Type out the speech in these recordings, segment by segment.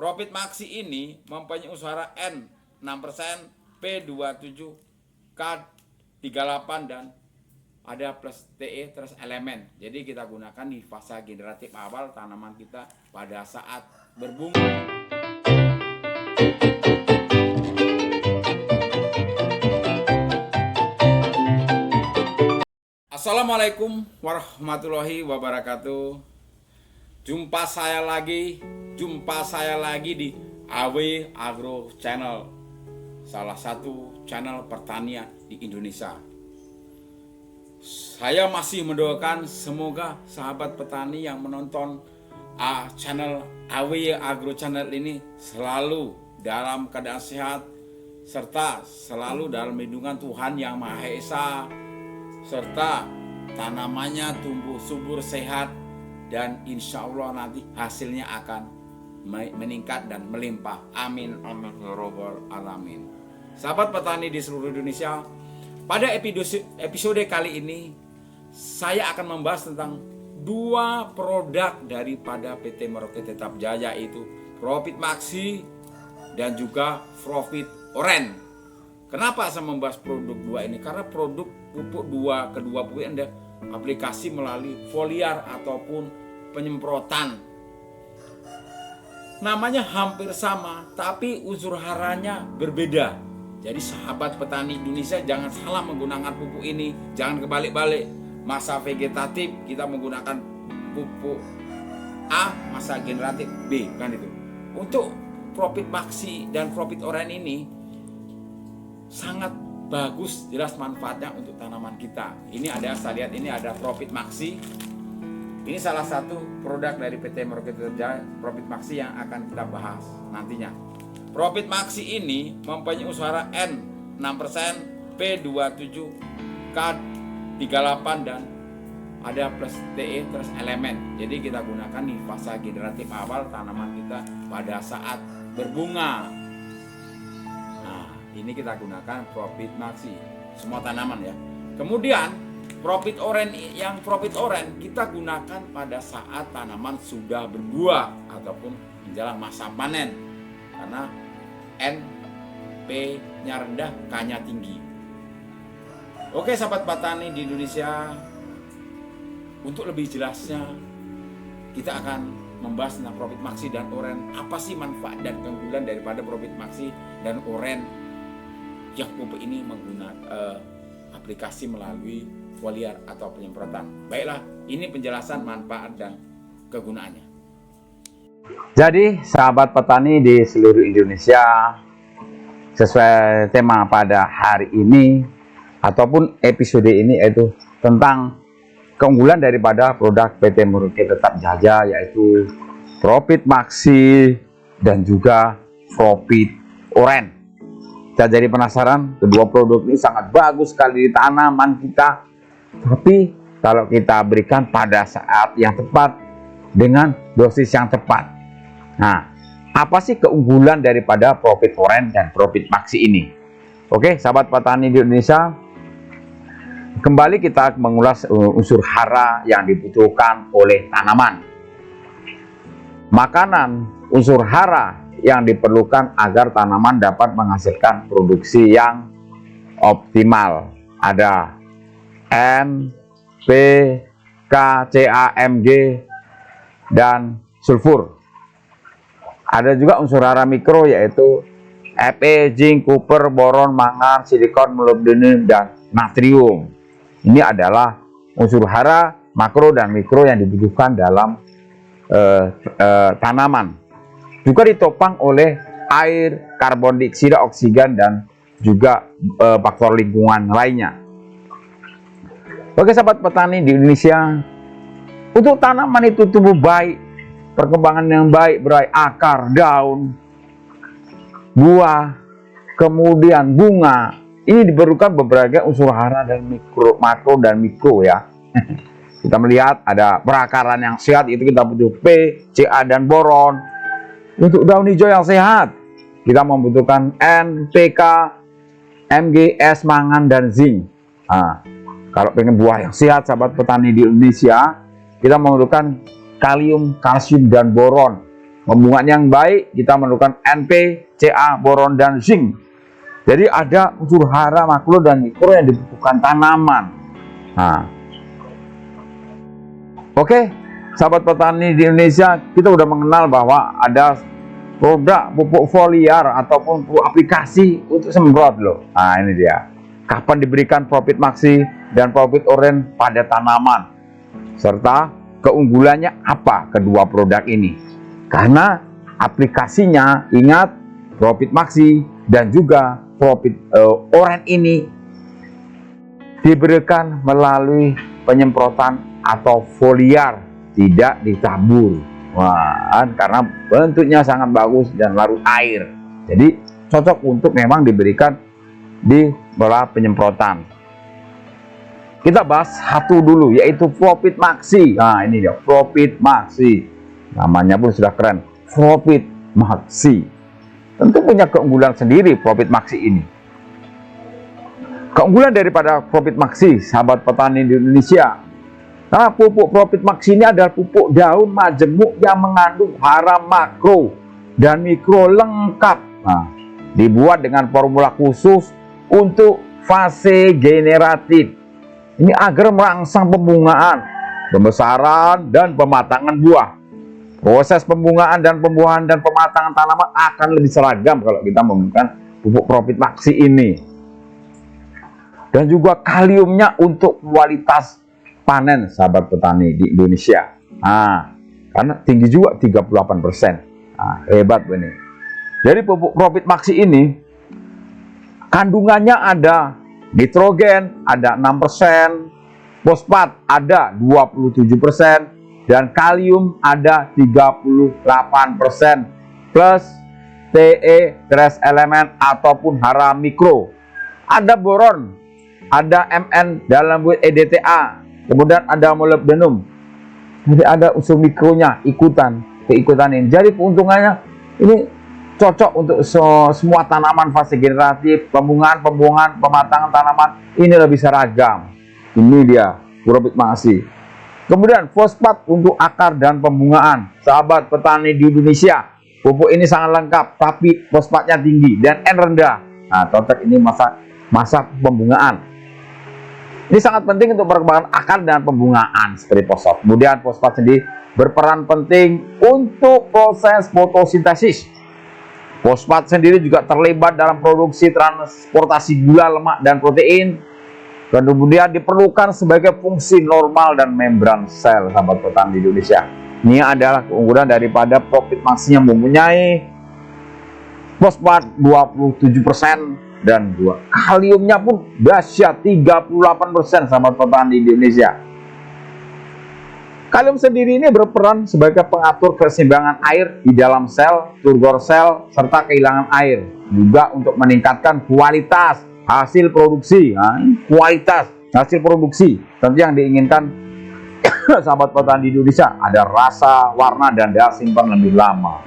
Profit Maxi ini mempunyai usaha N6%, P27, K38 dan ada plus TE terus elemen. Jadi kita gunakan di fase generatif awal tanaman kita pada saat berbunga. Assalamualaikum warahmatullahi wabarakatuh. Jumpa saya lagi di AW Agro Channel, salah satu channel pertanian di Indonesia. Saya masih mendoakan semoga sahabat petani yang menonton channel AW Agro Channel ini selalu dalam keadaan sehat serta selalu dalam lindungan Tuhan Yang Maha Esa, serta tanamannya tumbuh subur sehat dan insya Allah nanti hasilnya akan meningkat dan melimpah. Amin amin ya robbal alamin. Sahabat petani di seluruh Indonesia, pada episode kali ini saya akan membahas tentang dua produk daripada PT Merauke Tetap Jaya, yaitu Profit Maxi dan juga Profit Oren. Kenapa saya membahas produk dua ini? Karena produk pupuk kedua pupuk ini ada aplikasi melalui foliar ataupun penyemprotan. Namanya hampir sama, tapi unsur haranya berbeda. Jadi sahabat petani Indonesia jangan salah menggunakan pupuk ini, jangan kebalik-balik. Masa vegetatif kita menggunakan pupuk A, masa generatif B, kan itu. Untuk Profit Maxi dan Profit Oren ini sangat bagus, jelas manfaatnya untuk tanaman kita. Ini ada, saya lihat ini ada Profit Maxi. Ini salah satu produk dari PT Merauke Tetap Jaya, Profit Maxi, yang akan kita bahas nantinya. Profit Maxi ini mempunyai usaha N6%, P27, K38 dan ada plus TE terus elemen. Jadi kita gunakan di fase generatif awal tanaman kita pada saat berbunga. Ini kita gunakan Profit Maxi semua tanaman ya. Kemudian Profit Oren, yang Profit Oren kita gunakan pada saat tanaman sudah berbuah ataupun menjelang masa panen, karena NP-nya rendah, K-nya tinggi. Oke sahabat petani di Indonesia, untuk lebih jelasnya kita akan membahas tentang Profit Maxi dan Oren. Apa sih manfaat dan keunggulan daripada Profit Maxi dan Oren yang pupuk ini menggunakan aplikasi melalui foliar atau penyemprotan. Baiklah, ini penjelasan manfaat dan kegunaannya. Jadi sahabat petani di seluruh Indonesia, sesuai tema pada hari ini ataupun episode ini, yaitu tentang keunggulan daripada produk PT Merauke Tetap Jaya, yaitu Profit Maxi dan juga Profit Oren. Kita jadi penasaran, kedua produk ini sangat bagus sekali di tanaman kita, tapi kalau kita berikan pada saat yang tepat dengan dosis yang tepat. Nah, apa sih keunggulan daripada Profit Oren dan Profit Maxi ini? Oke, sahabat petani di Indonesia, kembali kita mengulas unsur hara yang dibutuhkan oleh tanaman. Makanan unsur hara yang diperlukan agar tanaman dapat menghasilkan produksi yang optimal. Ada N, P, K, Ca, Mg, dan sulfur. Ada juga unsur hara mikro, yaitu Fe, zinc, koper, boron, mangan, silikon, molybdenum, dan natrium. Ini adalah unsur hara makro dan mikro yang dibutuhkan dalam tanaman. Juga ditopang oleh air, karbon dioksida, oksigen, dan juga faktor lingkungan lainnya. Oke sahabat petani di Indonesia, untuk tanaman itu tumbuh baik, perkembangan yang baik, berai akar, daun, buah, kemudian bunga, ini diperlukan berbagai unsur hara dan makro dan mikro ya. Kita melihat ada perakaran yang sehat, itu kita butuh P, Ca, dan boron. Untuk daun hijau yang sehat, kita membutuhkan N, PK, Mg, S, mangan, dan zinc. Nah, kalau pengen buah yang sehat, sahabat petani di Indonesia, kita membutuhkan kalium, kalsium, dan boron. pembungaan yang baik kita memerlukan NP, Ca, boron, dan zinc. Jadi ada unsur hara, makro, dan mikro yang dibutuhkan tanaman. Nah, oke, sahabat petani di Indonesia, kita udah mengenal bahwa ada produk pupuk foliar ataupun pupuk aplikasi untuk semprot loh. Nah, ini dia. Kapan diberikan profit maksi dan profit orange pada tanaman, serta keunggulannya apa kedua produk ini. Karena aplikasinya, ingat, profit maksi dan juga profit orange ini diberikan melalui penyemprotan atau foliar, tidak ditabur. Wah, karena bentuknya sangat bagus dan larut air, jadi cocok untuk memang diberikan di bola penyemprotan. Kita bahas satu dulu, yaitu profit maksi. Nah, ini dia profit maksi, namanya pun sudah keren, profit maksi. Tentu punya keunggulan sendiri profit maksi ini. Keunggulan daripada profit maksi, sahabat petani di Indonesia. Nah, pupuk profit maksi ini adalah pupuk daun majemuk yang mengandung hara makro dan mikro lengkap. Nah, dibuat dengan formula khusus untuk fase generatif. Ini agar merangsang pembungaan, pembesaran, dan pematangan buah. Proses pembungaan dan pembuahan dan pematangan tanaman akan lebih seragam kalau kita menggunakan pupuk profit maksi ini. Dan juga kaliumnya untuk kualitas panen, sahabat petani di Indonesia. Nah, karena tinggi juga 38%. Nah, hebat ini. Jadi pupuk profit maksi ini kandungannya ada nitrogen ada 6%, fosfat ada 27%, dan kalium ada 38%, plus Te, trace elemen ataupun hara mikro. Ada boron, ada Mn dalam EDTA, kemudian ada molybdenum. Jadi ada unsur mikronya keikutan ini. Jadi keuntungannya ini cocok untuk semua tanaman fase generatif, pembungaan, pematangan tanaman, ini lebih seragam. Ini dia profit maksi. Kemudian fosfat untuk akar dan pembungaan. Sahabat petani di Indonesia, pupuk ini sangat lengkap, tapi fosfatnya tinggi dan N rendah. Nah, cocok ini masa pembungaan. Ini sangat penting untuk perkembangan akar dan pembungaan seperti fosfat. Kemudian fosfat sendiri berperan penting untuk proses fotosintesis. Fosfat sendiri juga terlibat dalam produksi transportasi gula, lemak, dan protein. Kemudian diperlukan sebagai fungsi normal dan membran sel, sahabat petani di Indonesia. Ini adalah keunggulan daripada profit maksi yang mempunyai fosfat 27% dan kaliumnya pun dahsyat 38%, sahabat petani di Indonesia. Kalium sendiri ini berperan sebagai pengatur keseimbangan air di dalam sel, turgor sel, serta kehilangan air. Juga untuk meningkatkan kualitas hasil produksi. Nah, kualitas hasil produksi tentu yang diinginkan sahabat petani di Indonesia ada rasa, warna, dan daya simpan lebih lama.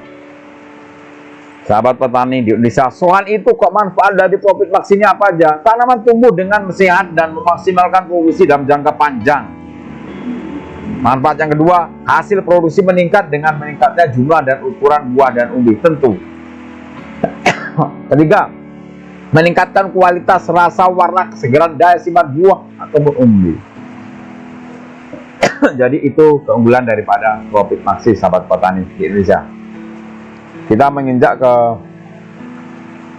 Sahabat petani di Indonesia, soal itu kok manfaat dari profit maksi ini apa aja? Tanaman tumbuh dengan sehat dan memaksimalkan produksi dalam jangka panjang. Manfaat yang kedua, hasil produksi meningkat dengan meningkatnya jumlah dan ukuran buah dan umbi, tentu. Ketiga, meningkatkan kualitas, rasa, warna, kesegaran, daya simpan buah ataupun umbi. Jadi itu keunggulan daripada profit maksi, sahabat petani di Indonesia. Kita menginjak ke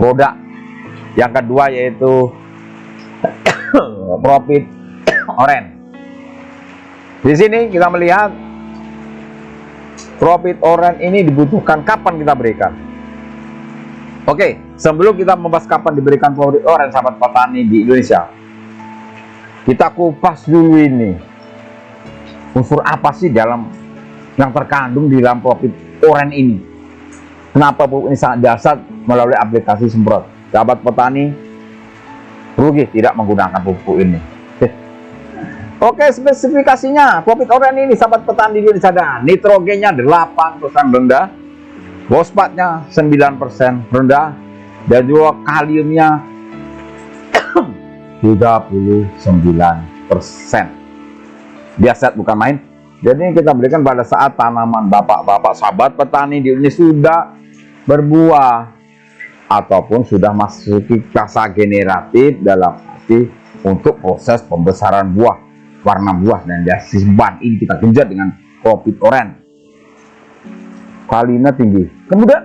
produk yang kedua, yaitu profit orange. Di sini kita melihat profit orange ini dibutuhkan kapan kita berikan. Oke, sebelum kita membahas kapan diberikan profit orange, sahabat petani di Indonesia, kita kupas dulu ini unsur apa sih dalam yang terkandung di dalam profit orange ini. Kenapa pupuk ini sangat dahsyat melalui aplikasi semprot? Sahabat petani rugi tidak menggunakan pupuk ini. Oke, spesifikasinya profit orange ini, sahabat petani di Indonesia, ada nitrogennya 8% rendah, fosfatnya 9% rendah, dan juga kaliumnya 39%. Dahsyat bukan main. Jadi kita berikan pada saat tanaman bapak-bapak sahabat petani di Indonesia sudah berbuah ataupun sudah masuki fase generatif, dalam arti untuk proses pembesaran buah, warna buah dan disimpan. Ini kita genjot dengan Profit Orange. Kalinya tinggi. Kemudian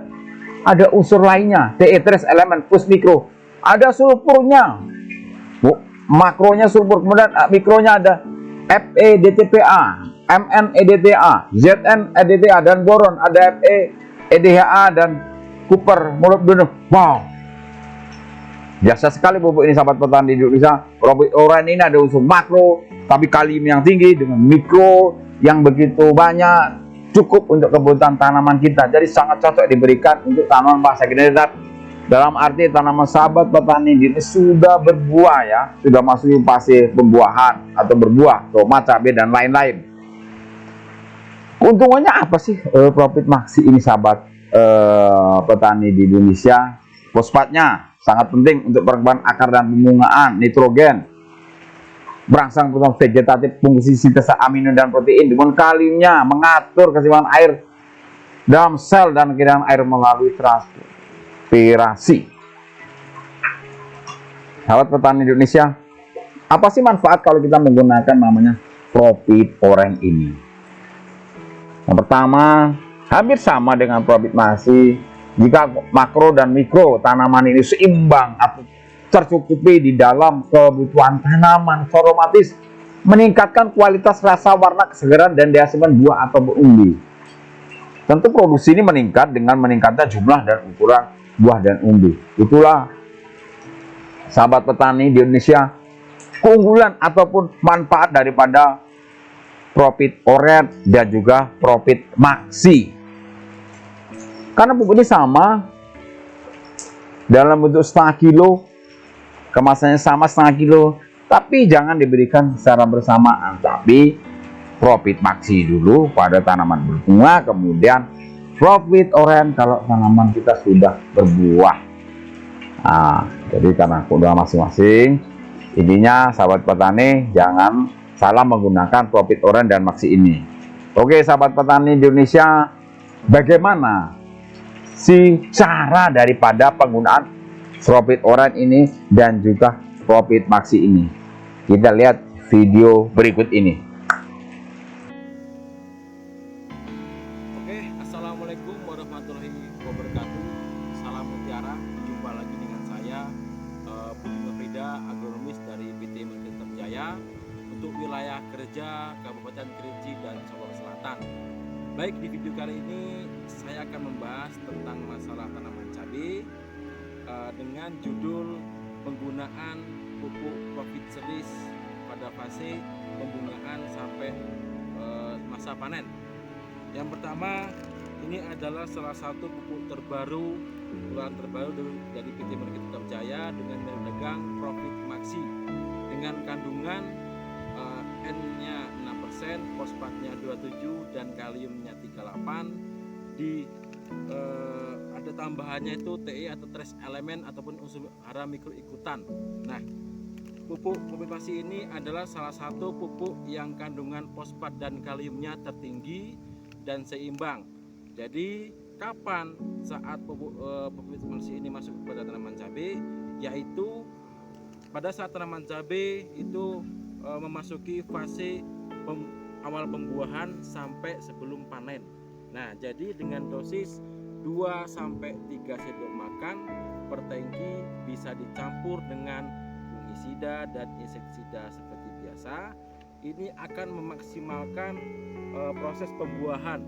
ada unsur lainnya, TE3 elemen plus mikro. Ada sulfurnya. Makronya sulfur, kemudian mikronya ada FeDTPA, MnEDTA, ZnEDTA dan boron, ada FeEDHA dan Cooper molybdenum. Wow. Biasa sekali pupuk ini sahabat petani di Indonesia. Profit Orange ini ada unsur makro tapi kalium yang tinggi dengan mikro yang begitu banyak, cukup untuk kebutuhan tanaman kita. Jadi sangat cocok diberikan untuk tanaman fase generatif. Dalam arti tanaman sahabat petani ini sudah berbuah ya, sudah masuk fase pembuahan atau berbuah, tomat, cabai dan lain-lain. Keuntungannya apa sih Profit Maxi ini sahabat petani di Indonesia? Fosfatnya sangat penting untuk perkembangan akar dan pembungaan, nitrogen, berangsang pertumbuhan vegetatif, fungsi sintesa amino dan protein, dengan kaliumnya mengatur keseimbangan air dalam sel dan kiriman air melalui transpirasi. Sahabat petani Indonesia, apa sih manfaat kalau kita menggunakan namanya Profit Orange ini? Yang pertama, hampir sama dengan Profit Maxi. Jika makro dan mikro tanaman ini seimbang atau tercukupi di dalam kebutuhan tanaman, otomatis meningkatkan kualitas rasa, warna, kesegaran dan dihasilkan buah atau umbi. Tentu produksi ini meningkat dengan meningkatnya jumlah dan ukuran buah dan umbi. Itulah sahabat petani di Indonesia keunggulan ataupun manfaat daripada Profit Orange dan juga Profit Maxi. Karena pupuk ini sama dalam bentuk setengah kilo, kemasannya sama setengah kilo, tapi jangan diberikan secara bersamaan. Tapi Profit Maxi dulu pada tanaman berbunga, kemudian Profit Orange kalau tanaman kita sudah berbuah. Nah, jadi karena udah masing-masing, intinya sahabat petani jangan salah menggunakan Profit Orange dan Maxi ini. Oke sahabat petani di Indonesia, bagaimana si cara daripada penggunaan Profit Orange ini dan juga Profit Maxi ini? Kita lihat video berikut ini. Oke, assalamualaikum warahmatullahi wabarakatuh. Salam mutiara, jumpa lagi dengan saya Budi Nurida, agronomis dari PT Meritem Jaya untuk wilayah kerja Kabupaten Kerinci dan Sulawesi Selatan. Baik, di video kali ini saya akan membahas tentang masalah tanaman cabai dengan judul penggunaan pupuk Profit Series pada fase pembungaan sampai masa panen. Yang pertama, ini adalah salah satu pupuk terbaru, keluaran terbaru dari PT Meritem Jaya dengan merek dagang Profit Maxi dengan kandungan N-nya 6%, fosfatnya 27 dan kaliumnya 38. Ada tambahannya itu TE atau trace elemen ataupun unsur hara mikro ikutan. Nah, pupuk Profit Maxi ini adalah salah satu pupuk yang kandungan fosfat dan kaliumnya tertinggi dan seimbang. Jadi kapan saat pupuk Profit Maxi ini masuk kepada tanaman cabai, yaitu pada saat tanaman cabai itu memasuki fase awal pembuahan sampai sebelum panen. Nah, jadi dengan dosis 2-3 sendok makan per tangki bisa dicampur dengan fungisida dan insektisida seperti biasa. Ini akan memaksimalkan proses pembuahan.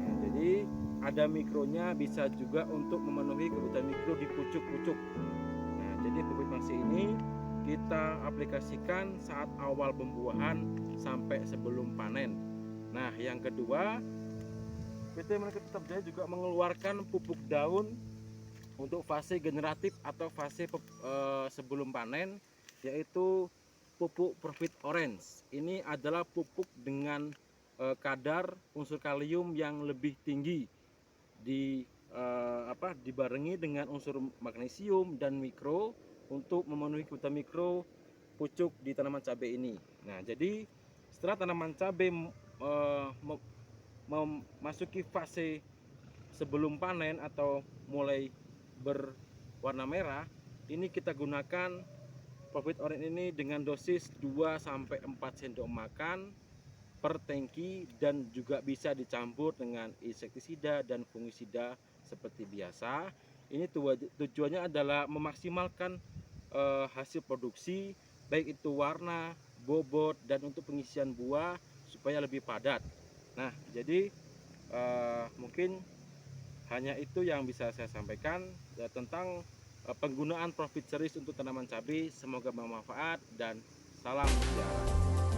Nah, jadi ada mikronya, bisa juga untuk memenuhi kebutuhan mikro di pucuk-pucuk. Nah, jadi Profit Maxi ini kita aplikasikan saat awal pembuahan sampai sebelum panen. Nah, yang kedua, PT Meritem Jaya juga mengeluarkan pupuk daun untuk fase generatif atau fase sebelum panen, yaitu pupuk Profit Orange. Ini adalah pupuk dengan kadar unsur kalium yang lebih tinggi dibarengi dengan unsur magnesium dan mikro untuk memenuhi kebutuhan mikro pucuk di tanaman cabai ini. Nah, jadi setelah tanaman cabai memasuki fase sebelum panen atau mulai berwarna merah, ini kita gunakan Profit Orange ini dengan dosis 2-4 sendok makan per tangki, dan juga bisa dicampur dengan insektisida dan fungisida seperti biasa. Ini tujuannya adalah memaksimalkan hasil produksi, baik itu warna, bobot, dan untuk pengisian buah supaya lebih padat. Nah, jadi mungkin hanya itu yang bisa saya sampaikan tentang penggunaan Profit Series untuk tanaman cabai. Semoga bermanfaat dan salam sejahtera.